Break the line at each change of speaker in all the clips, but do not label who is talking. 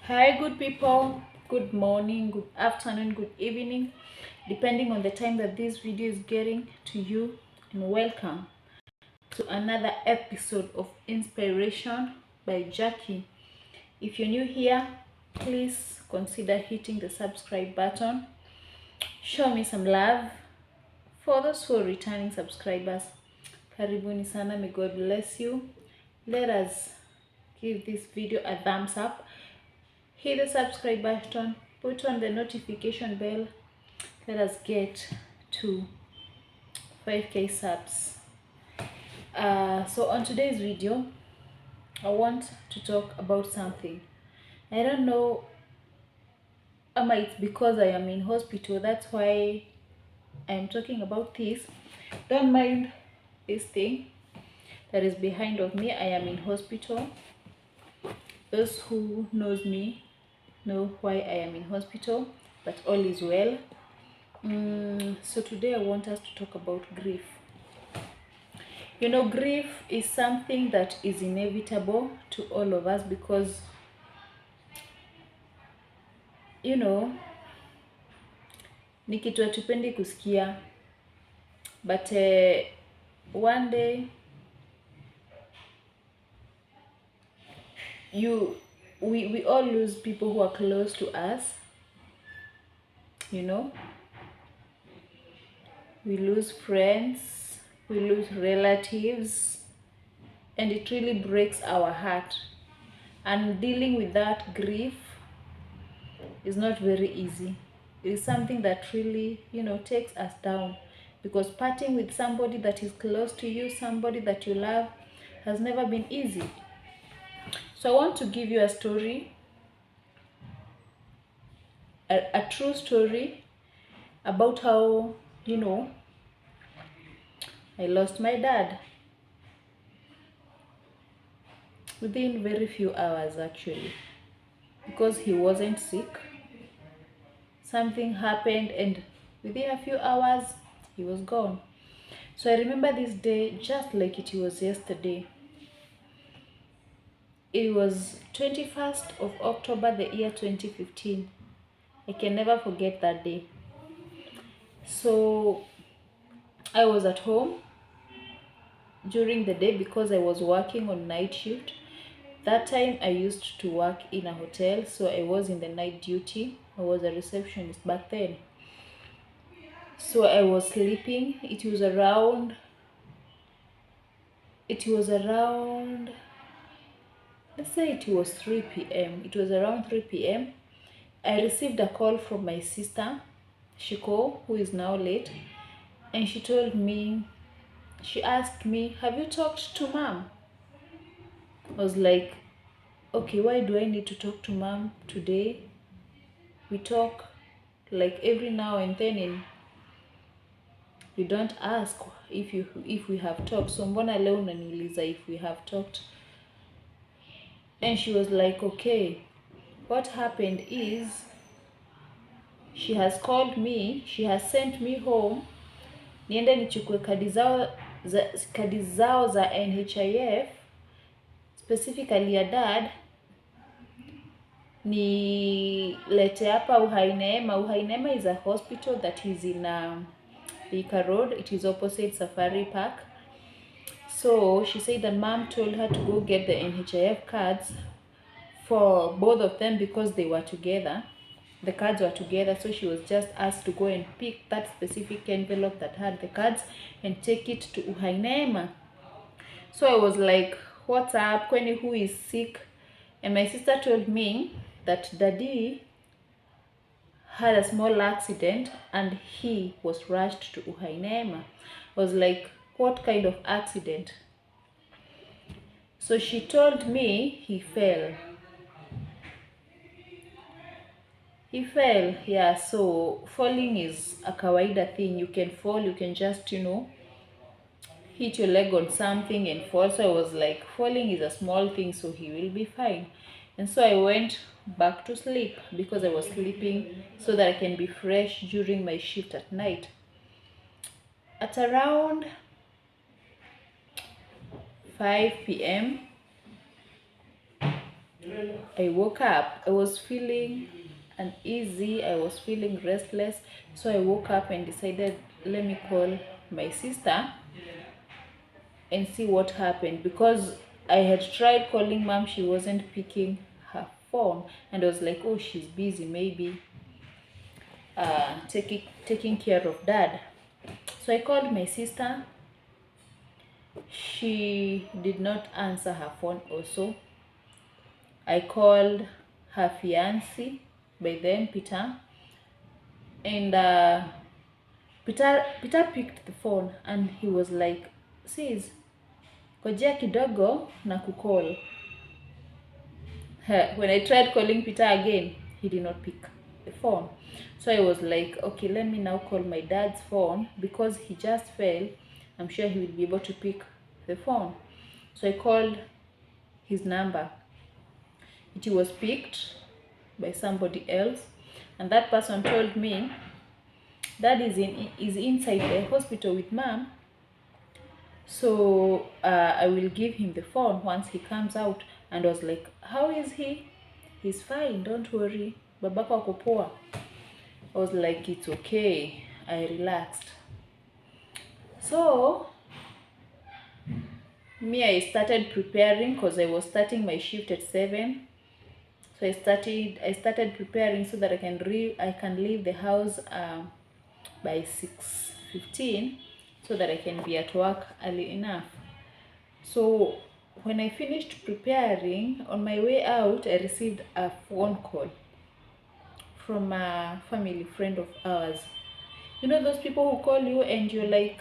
Hi, good people. Good morning, good afternoon, good evening, depending on the time that this video is getting to you. And welcome to another episode of Inspiration by Jackie. If you're new here, please consider hitting the subscribe button. Show me some love. For those who are returning subscribers, karibuni sana. May God bless you. Let us give this video a thumbs up. Hit the subscribe button, put on the notification bell. Let us get to 5k subs. So on today's video, I want to talk about something. I don't know, it's because I am in hospital. That's why I'm talking about this. Don't mind this thing that is behind of me. I am in hospital. Those who knows me know why I am in hospital, but all is well. So today I want us to talk about grief. You know, grief is something that is inevitable to all of us because, you know, ni kitu hatupendi kusikia, but one day we all lose people who are close to us. You know, we lose friends, we lose relatives, and it really breaks our heart. And dealing with that grief is not very easy. It is something that really, takes us down, because parting with somebody that is close to you, somebody that you love, has never been easy. So I want to give you a story, a true story about how, I lost my dad within very few hours, actually, because he wasn't sick. Something happened, and within a few hours he was gone. So I remember this day just like it was yesterday. It was 21st of October, the year 2015. I can never forget that day. So I was at home during the day because I was working on night shift. That time I used to work in a hotel, so I was in the night duty. I was a receptionist back then. So I was sleeping. It was around, let's say it was 3 p.m. It was around 3 p.m. I received a call from my sister, Shiko, who is now late, and she asked me, have you talked to mom? I was like, okay, why do I need to talk to mom today? We talk like every now and then, and you don't ask if we have talked. So mbona leo unaniuliza if we have talked? And she was like, okay, what happened is she has called me, she has sent me home niende nichukue kadi zao za NHIF, specifically ya dad, nilete hapa Uhai Neema. Uhai Neema is a hospital that is in Thika Road. It is opposite Safari Park. So she said that mom told her to go get the NHIF cards for both of them because they were together. The cards were together, so she was just asked to go and pick that specific envelope that had the cards and take it to Uhai Neema. So I was like, what's up? Kwani, who is sick? And my sister told me that daddy had a small accident and he was rushed to Uhai Neema. I was like, what kind of accident? So she told me he fell. Yeah. So falling is a kawaida thing. You can fall, you can just, hit your leg on something and fall. So I was like, falling is a small thing, so he will be fine. And so I went back to sleep because I was sleeping so that I can be fresh during my shift at night. At around 5 p.m., I woke up. I was feeling uneasy. I was feeling restless. So I woke up and decided, let me call my sister and see what happened, because I had tried calling mom. She wasn't picking her phone, and I was like, oh, she's busy, maybe taking care of dad. So I called my sister. She did not answer her phone also. I called her fiancé, by then Peter, and Peter picked the phone and he was like, sis, kojea kidogo na kukol. When I tried calling Peter again, he did not pick the phone. So I was like, okay, let me now call my dad's phone, because he just fell. I'm sure he will be able to pick the phone. So I called his number. It was picked by somebody else, and that person told me dad is inside the hospital with mom. So I will give him the phone once he comes out. And I was like, how is he? He's fine, don't worry, babako ako poa. I was like, it's okay. I relaxed. So I started preparing, because I was starting my shift at 7. So I started preparing so that I can leave the house by 6:15, so that I can be at work early enough. So when I finished preparing, on my way out, I received a phone call from a family friend of ours. You know those people who call you and you're like,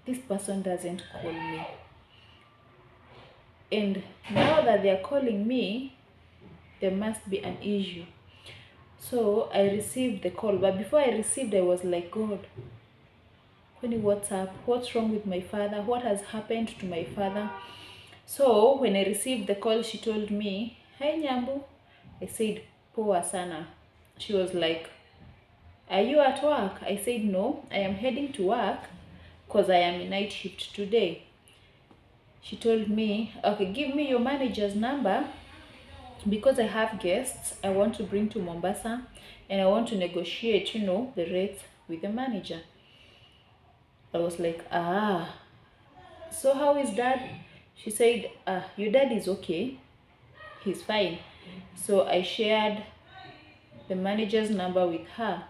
this person doesn't call me. And now that they're calling me, there must be an issue. So I received the call. But before I received, I was like, God, what's up? What's wrong with my father? What has happened to my father? So when I received the call, she told me, hi Nyambu. I said, poa sana. She was like, are you at work? I said, no, I am heading to work because I am in night shift today. She told me, okay, give me your manager's number, because I have guests I want to bring to Mombasa, and I want to negotiate, the rates with the manager. I was like, so how is dad? She said, your dad is okay. He's fine. So I shared the manager's number with her,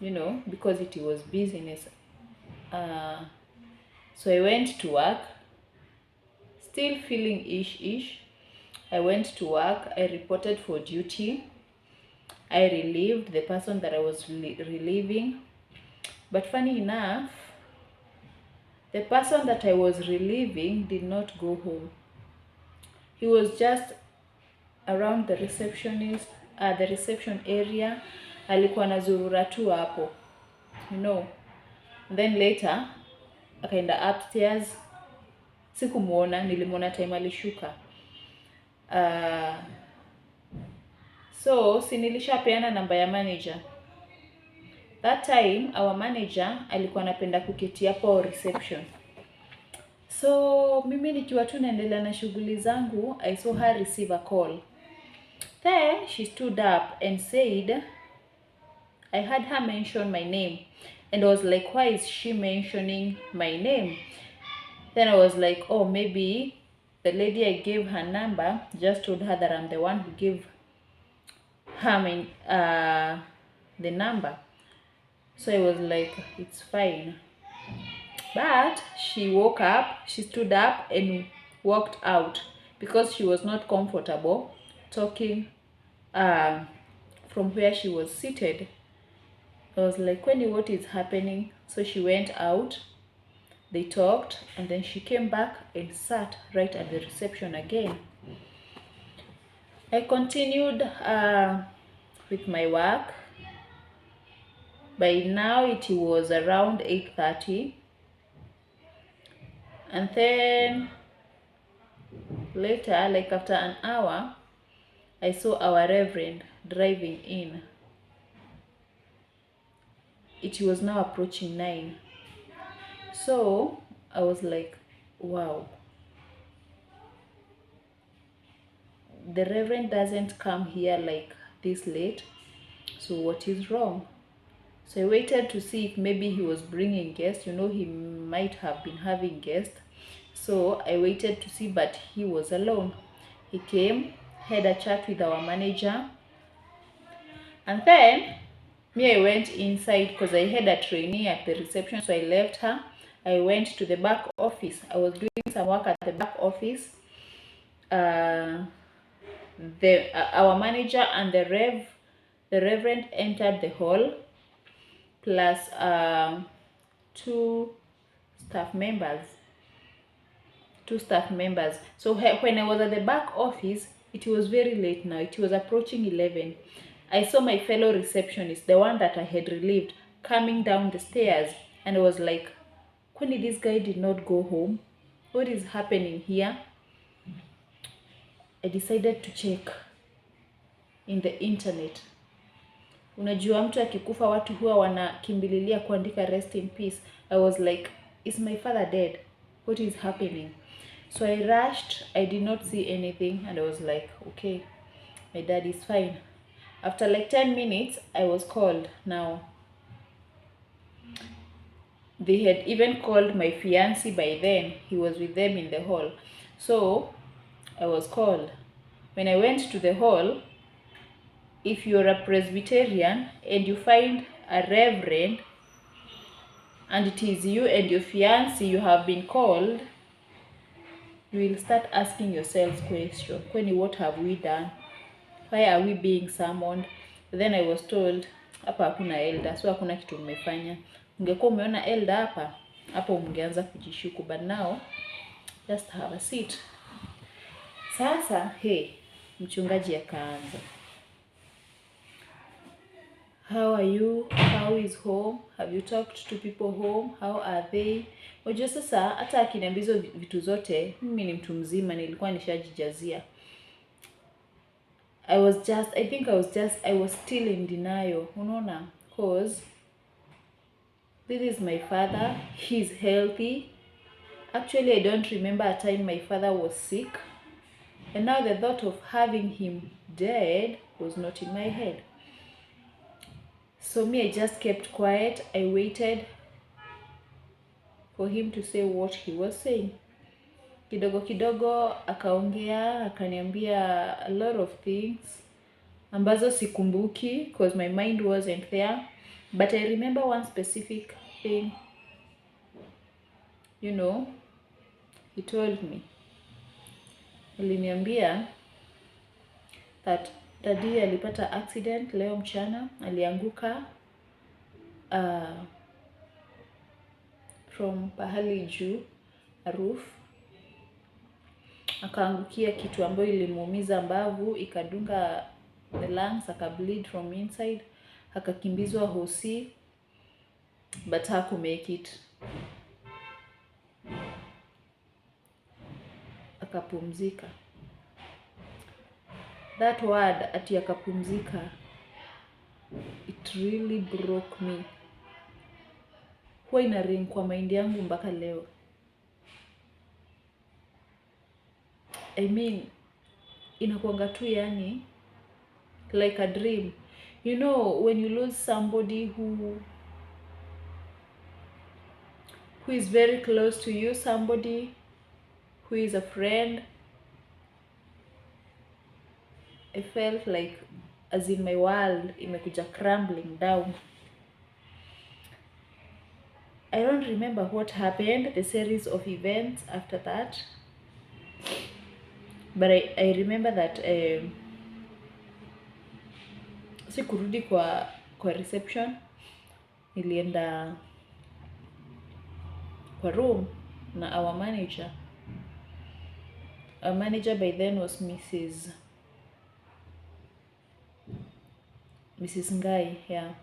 because it was business. So I went to work, still feeling ish. I went to work. I reported for duty. I relieved the person that I was relieving. But funny enough, the person that I was relieving did not go home. He was just around the reception area. Alikuwa nazurura tu hapo, Then later akaenda upstairs. Sikumuona, nilimuona time alishuka. So nilishapeana namba ya manager. That time our manager alikuwa anapenda kuketi hapo reception. So mimi nikiwa tu naendelea na shughuli zangu, I saw her receive a call. Then she stood up and said, I heard her mention my name, and I was like, why is she mentioning my name? Then I was like, oh, maybe the lady I gave her number just told her that I'm the one who gave her the number. So I was like, it's fine. But she woke up, she stood up and walked out, because she was not comfortable talking from where she was seated. I was like, what is happening? So she went out, they talked, and then she came back and sat right at the reception again. I continued with my work. By now it was around 8:30. And then later, like after an hour, I saw our Reverend driving in. It was now approaching 9. So I was like, wow. the Reverend doesn't come here like this late. So what is wrong? So I waited to see if maybe he was bringing guests. You know, he might have been having guests. So I waited to see, but he was alone. He came, had a chat with our manager, and then me, I went inside because I had a trainee at the reception, so I left her. I went to the back office. I was doing some work at the back office. Our manager and the reverend entered the hall, plus two staff members. So when I was at the back office, it was very late now. It was approaching 11. I saw my fellow receptionist, the one that I had relieved, coming down the stairs, and I was like, kwani this guy did not go home? What is happening here? I decided to check in the internet. Unajua mtu akikufa watu huwa wanakimbililia kuandika rest in peace. I was like, is my father dead? What is happening? So I rushed. I did not see anything, and I was like, okay, my dad is fine. After like 10 minutes, I was called. Now, they had even called my fiancé by then. He was with them in the hall. So I was called. When I went to the hall, if you're a Presbyterian and you find a reverend and it is you and your fiancé you have been called, you will start asking yourself questions. Kwani, what have we done? Why are we being summoned? Then I was told, hapa hakuna elder, so hakuna kitu mmefanya. Ungekuwa umeona elder hapa, hapo ungeanza kujishuku, but now just have a seat. Sasa, hey, mchungaji akaanza. How are you? How is home? Have you talked to people home? How are they? Unajua sasa hata akiniambia hizo vitu zote, mimi ni mtu mzima, nilikuwa nishajijazia. I was still in denial. Unaona? Because this is my father. He's healthy. Actually, I don't remember a time my father was sick. And now the thought of having him dead was not in my head. So me, I just kept quiet. I waited for him to say what he was saying. Kidogo kidogo akaongea, akaniambia a lot of things ambazo sikumbuki because my mind wasn't there, but I remember one specific thing. You know, he told me, aliniambia that daddy alipata accident leo mchana, alianguka from pahali juu, a roof, akaangukia kitu ambayo ilimuumiza mbavu, ikadunga the lungs, akableed from inside, akakimbizwa hosi, but haku make it. Akapumzika. That word ati akapumzika, it really broke me. Huwa ina ring kwa mind yangu mpaka leo. I mean, inakuanga tu yani like a dream. You know, when you lose somebody who is very close to you, somebody who is a friend, I felt like as in my world imekuja crumbling down. I don't remember what happened, the series of events after that, but I remember that sikurudi kwa reception, nilienda kwa room na our manager. Our manager by then was Mrs. Ngai, yeah.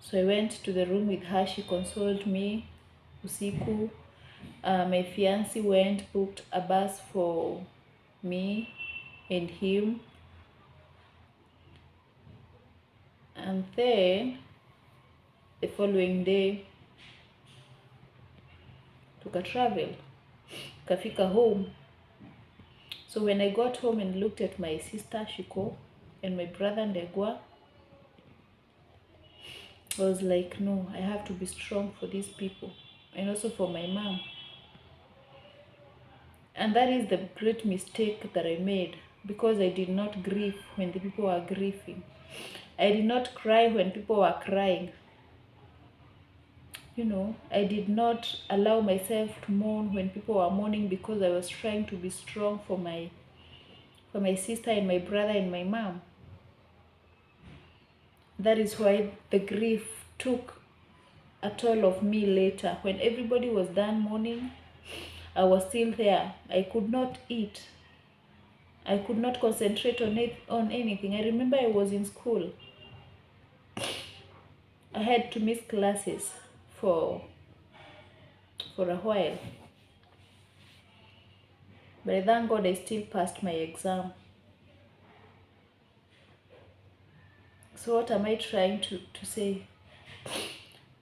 So I went to the room with her. She consoled me usiku. My fiancé went, booked a bus for me and him. And then the following day, tuka travel, kafika home. So when I got home and looked at my sister Shiko and my brother Ndegwa, I was like, no, I have to be strong for these people and also for my mom. And that is the great mistake that I made, because I did not grieve when the people were grieving. I did not cry when people were crying. I did not allow myself to mourn when people were mourning, because I was trying to be strong for my sister and my brother and my mom. That is why the grief took a toll of me later. When everybody was done mourning, I was still there. I could not eat. I could not concentrate on anything. I remember I was in school. I had to miss classes for a while. But thank God I still passed my exam. So what am I trying to say?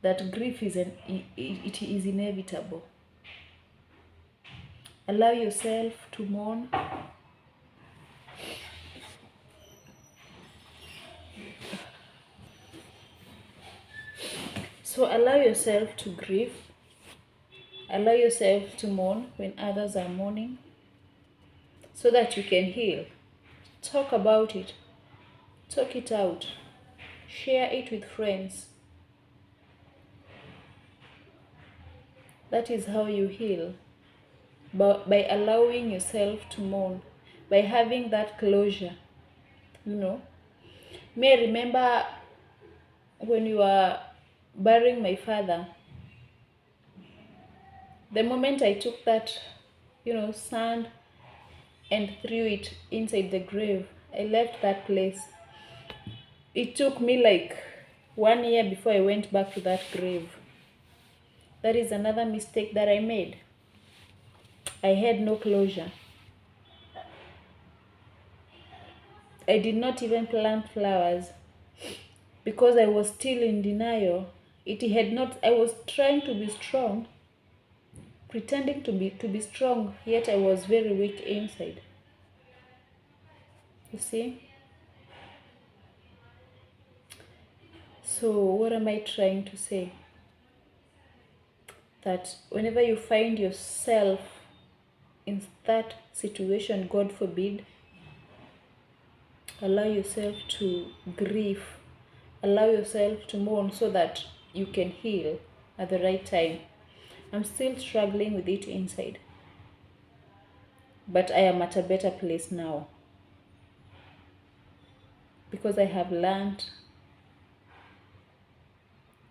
That grief is it is inevitable. Allow yourself to mourn. So allow yourself to grieve. Allow yourself to mourn when others are mourning, so that you can heal. Talk about it. Talk it out. Share it with friends. That is how you heal. But by allowing yourself to mourn, by having that closure. Me, I remember when you were burying my father, the moment I took that, sand and threw it inside the grave, I left that place. It took me like 1 year before I went back to that grave. That is another mistake that I made. I had no closure. I did not even plant flowers because I was still in denial. I was trying to be strong, pretending to be strong, yet I was very weak inside. You see? So what am I trying to say? That whenever you find yourself in that situation, God forbid, allow yourself to grieve. Allow yourself to mourn so that you can heal at the right time. I'm still struggling with it inside, but I am at a better place now, because I have learned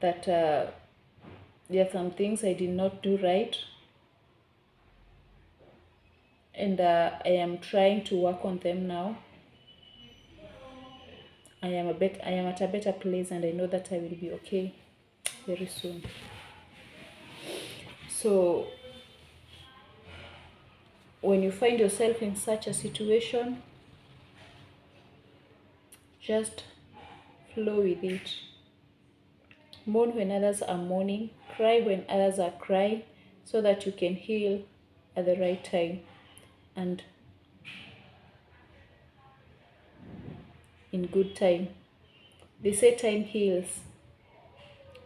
that there are some things I did not do right, and I am trying to work on them now. I am at a better place, and I know that I will be okay very soon. So when you find yourself in such a situation, just flow with it. Mourn when others are mourning, cry when others are crying, so that you can heal at the right time and in good time. They say time heals,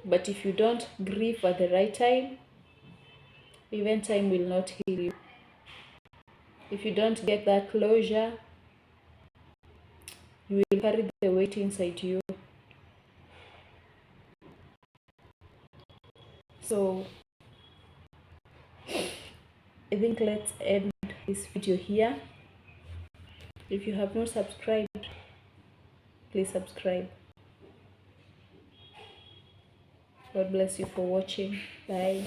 but if you don't grieve at the right time, even time will not heal you. If you don't get that closure, you will carry the weight inside you. So I think let's end this video here. If you have not subscribed, please subscribe. God bless you for watching. Bye.